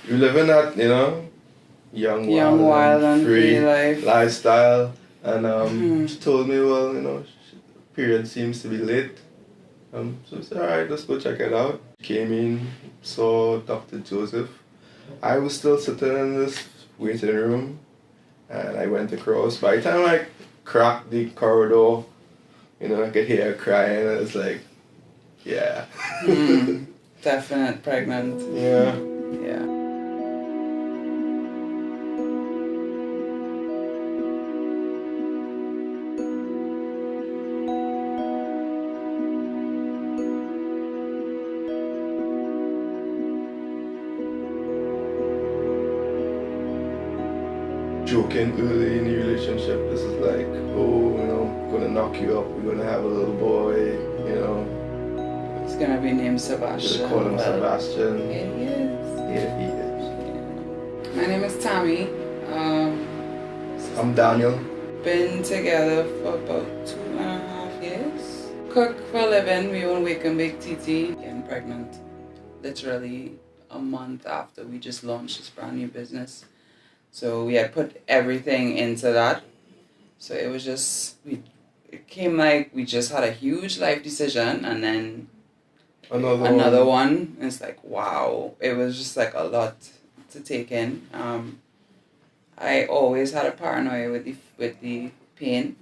you live in that, young, wild, and free lifestyle. And she told me, well, period seems to be late. So I said, all right, let's go check it out. Came in, saw Dr. Joseph. I was still sitting in this waiting room, and I went across. By the time I cracked the corridor, I could hear her crying. I was like, yeah. Definite pregnant. Yeah. Yeah. Joking early in the relationship, this is like, gonna knock you up, we're gonna have a little boy, It's gonna be named Sebastian. Gonna call him Sebastian. Here he is. Here he is. Yeah. My name is Tammy. I'm Daniel. Been together for about 2.5 years. Cook for a living, we own Wake and Bake TT. Getting pregnant literally a month after we just launched this brand new business. So we had put everything into that. So it was just, it came like we just had a huge life decision and then another one. And it's like, wow, it was just like a lot to take in. I always had a paranoia with the pain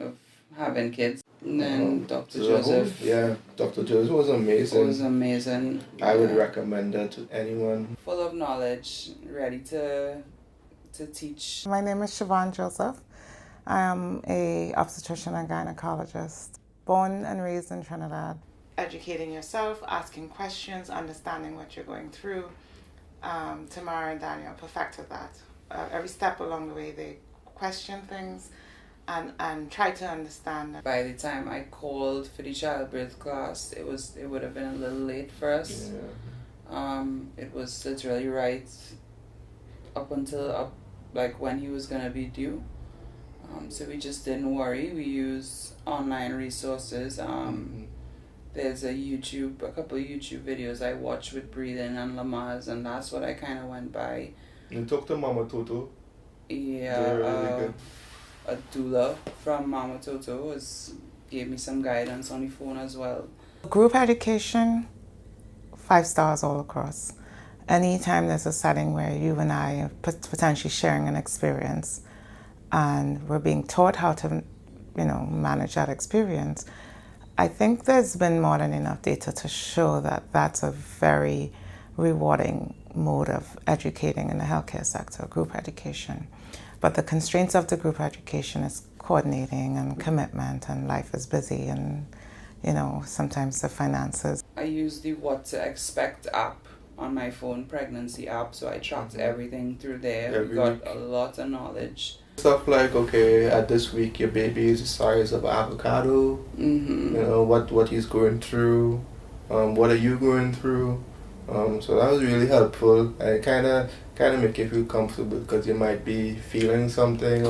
of having kids. And then Dr. Joseph. Yeah, Dr. Joseph was amazing. It was amazing. I would recommend that to anyone. Full of knowledge, ready to teach. My name is Shevon Joseph. I am a obstetrician and gynecologist, born and raised in Trinidad. Educating yourself, asking questions, understanding what you're going through. Tamara and Daniel perfected that. Every step along the way, they question things and try to understand. By the time I called for the childbirth class, it would have been a little late for us. Yeah. It was literally right up until like when he was gonna be due. So we just didn't worry. We used online resources. There's a couple of YouTube videos I watched with breathing and Lamaze, and that's what I kind of went by. You talked to Mama Toto. Yeah, really good. A doula from Mama Toto gave me some guidance on the phone as well. Group education, 5 stars all across. Anytime there's a setting where you and I are potentially sharing an experience and we're being taught how to, manage that experience, I think there's been more than enough data to show that that's a very rewarding mode of educating in the healthcare sector, group education. But the constraints of the group education is coordinating and commitment, and life is busy, and sometimes the finances. I use the What to Expect app on my phone, pregnancy app, so I tracked everything through there. We got a lot of knowledge. Stuff like, okay, at this week your baby is the size of an avocado. What he's going through, what are you going through? So that was really helpful. And kind of make you feel comfortable because you might be feeling something,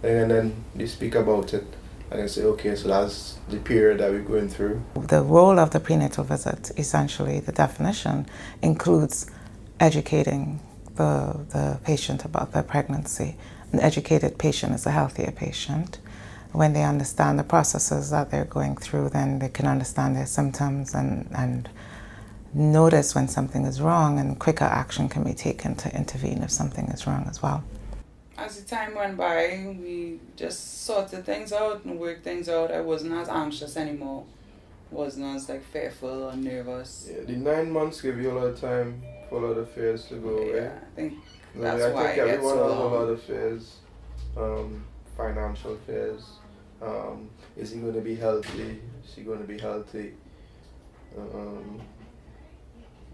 and then you speak about it. And you say, okay, so that's the period that we're going through. The role of the prenatal visit, essentially, the definition, includes educating the patient about their pregnancy. An educated patient is a healthier patient. When they understand the processes that they're going through, then they can understand their symptoms and notice when something is wrong, and quicker action can be taken to intervene if something is wrong as well. As the time went by, we just sorted things out and worked things out. I wasn't as anxious anymore. Wasn't as fearful or nervous. Yeah, the 9 months give you a lot of time for a lot of fears to go away. Yeah, I think I think everyone has a lot of fears. Financial fears. Is he going to be healthy? Is she going to be healthy?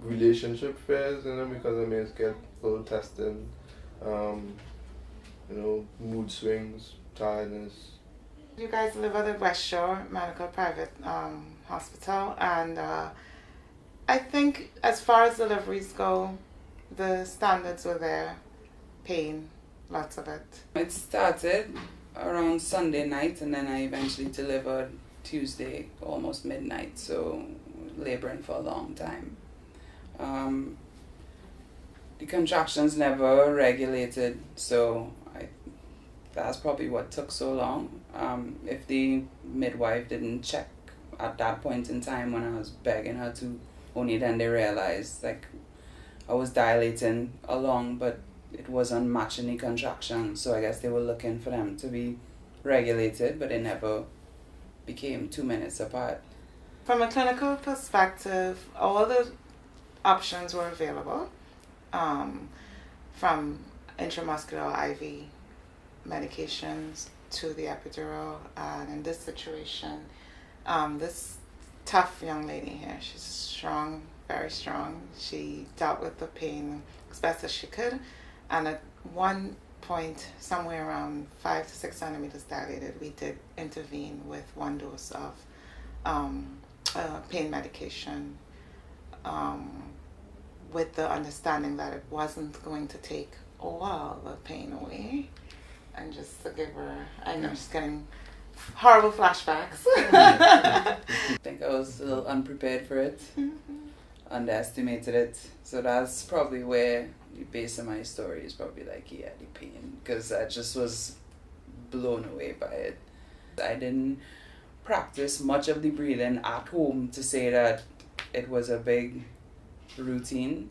Relationship fears, because I may get a little testing. Mood swings, tiredness. You guys live at the Westshore Medical Private Hospital, and I think as far as deliveries go, the standards were there. Pain, lots of it. It started around Sunday night, and then I eventually delivered Tuesday, almost midnight, so laboring for a long time. the contractions never regulated, so that's probably what took so long. If the midwife didn't check at that point in time when I was begging her to, only then they realized like I was dilating along, but it wasn't matching the contractions. So I guess they were looking for them to be regulated, but it never became 2 minutes apart. From a clinical perspective, all the options were available, from intramuscular IV medications to the epidural. And in this situation, this tough young lady here, she's strong, very strong. She dealt with the pain as best as she could, and at one point, somewhere around 5 to 6 centimeters dilated, we did intervene with 1 dose of pain medication, with the understanding that it wasn't going to take all the pain away. And just to give her, I know she's getting horrible flashbacks. I think I was a little unprepared for it, underestimated it. So that's probably where the base of my story is probably like, yeah, the pain, because I just was blown away by it. I didn't practice much of the breathing at home to say that it was a big routine.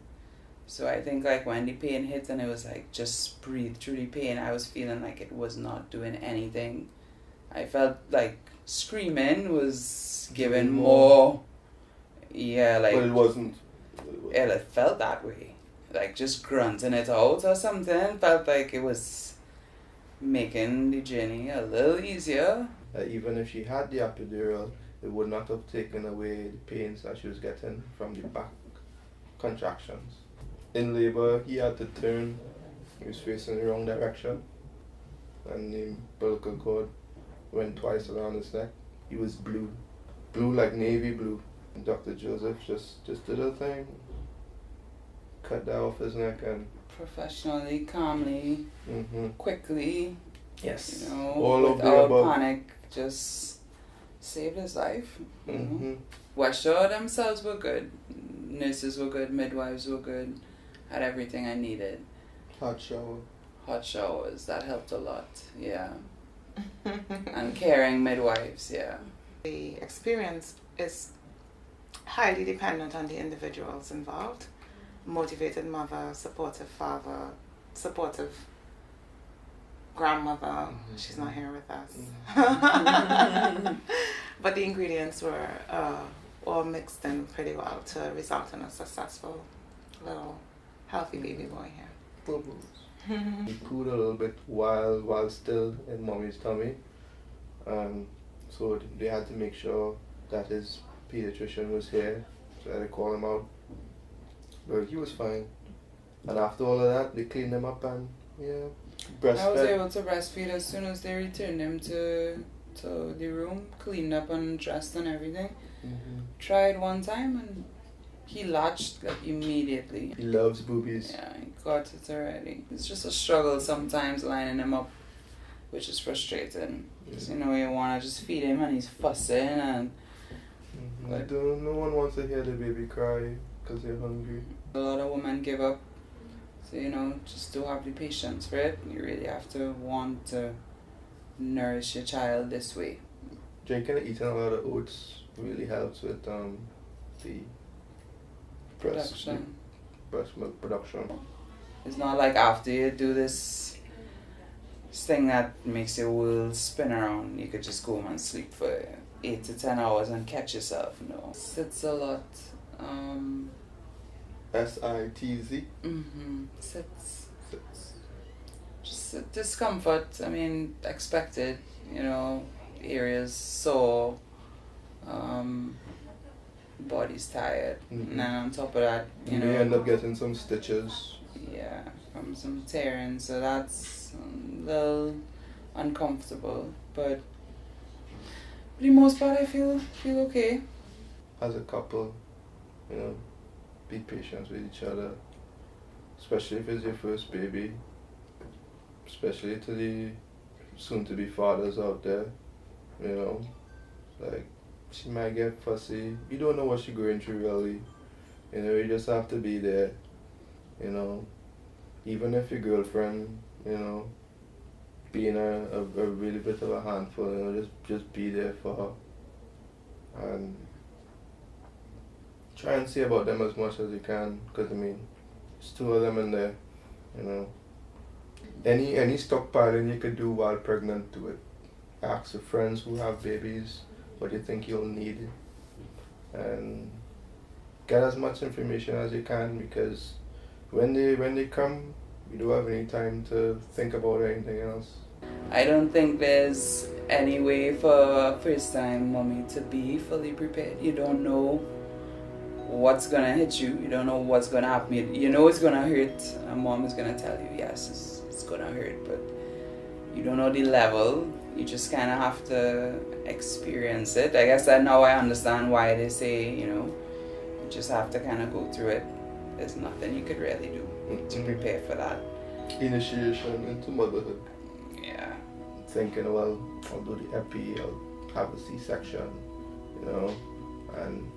So I think like when the pain hit and it was like just breathe through the pain, I was feeling like it was not doing anything. I felt like screaming was giving more, yeah, like, but it wasn't. It felt that way, like just grunting it out or something. Felt like it was making the journey a little easier. Even if she had the epidural, it would not have taken away the pains that she was getting from the back contractions. In labor, he had to turn. He was facing the wrong direction, and the umbilical cord went twice around his neck. He was blue like navy blue. And Dr. Joseph just did a thing, cut that off his neck, and professionally, calmly, quickly, yes, you know, all without of the above. panic, just saved his life. Westshore themselves were good. Nurses were good. Midwives were good. Had everything I needed. Hot shower. Hot showers, that helped a lot. Yeah. And caring midwives. Yeah. The experience is highly dependent on the individuals involved. Motivated mother, supportive father, supportive grandmother. She's not here with us. But the ingredients were all mixed in pretty well to result in a successful little healthy baby boy here. Bubbles. He cooed a little bit while still in mommy's tummy. So they had to make sure that his pediatrician was here, so they called him out. But he was fine. And after all of that, they cleaned him up and, yeah, breastfed. I was able to breastfeed as soon as they returned him to the room, cleaned up and dressed and everything. Tried one time and he latched like immediately. He loves boobies. Yeah, he got it already. It's just a struggle sometimes lining him up, which is frustrating. Because, you know, you want to just feed him and he's fussing and... No one wants to hear the baby cry because they're hungry. A lot of women give up. So, you know, just to have the patience for it. You really have to want to nourish your child this way. Drinking and eating a lot of oats really helps with the breast milk production. It's not like after you do this thing that makes your world spin around, you could just go home and sleep for 8 to 10 hours and catch yourself. No. Sits a lot. SITZ? Sits. Just discomfort. I mean, expected, you know, areas sore, body's tired. And then on top of that, you know, end up getting some stitches. Yeah, from some tearing, so that's a little uncomfortable. But for the most part, I feel okay. As a couple, you know, be patient with each other, especially if it's your first baby, especially to the soon-to-be fathers out there, you know, like, she might get fussy. You don't know what she's going through really, you know, you just have to be there, you know, even if your girlfriend, you know, being a really bit of a handful, you know, just be there for her. And try and see about them as much as you can, because I mean, there's 2 of them in there, you know. Any stockpiling you could do while pregnant, do it. Ask your friends who have babies what you think you'll need, and get as much information as you can, because when they come, you don't have any time to think about anything else. I don't think there's any way for first time mommy to be fully prepared. You don't know what's gonna hit you. You don't know what's gonna happen. You know it's gonna hurt. And mom is gonna tell you, yes, it's gonna hurt, but you don't know the level. You just kind of have to experience it. I guess that now I understand why they say, you know, you just have to kind of go through it. There's nothing you could really do to prepare for that. Initiation into motherhood. Yeah. Thinking, well, I'll do the epi, I'll have a C-section, you know, and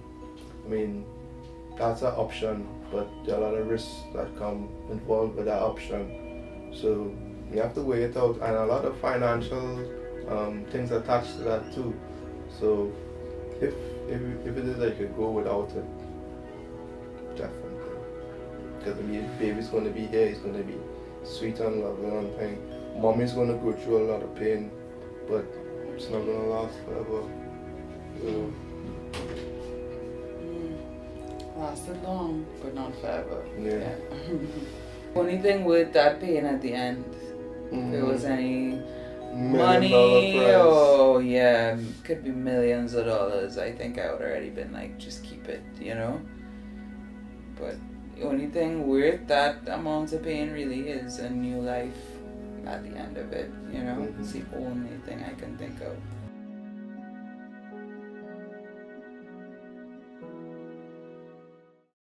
I mean, that's an option, but there are a lot of risks that come involved with that option. So you have to weigh it out, and a lot of financial things attached to that too. So if it is like a go without it, definitely, because the baby's going to be here, it's going to be sweet and loving and thing. Mommy's going to go through a lot of pain, but it's not going to last forever. So, lasted long, but not forever. Yeah. Only thing with that pain at the end, if there was any money, $1 or yeah, could be millions of dollars, I think I would already been like, just keep it, you know. But the only thing worth that amount of pain really is a new life at the end of it, you know. It's the only thing I can think of.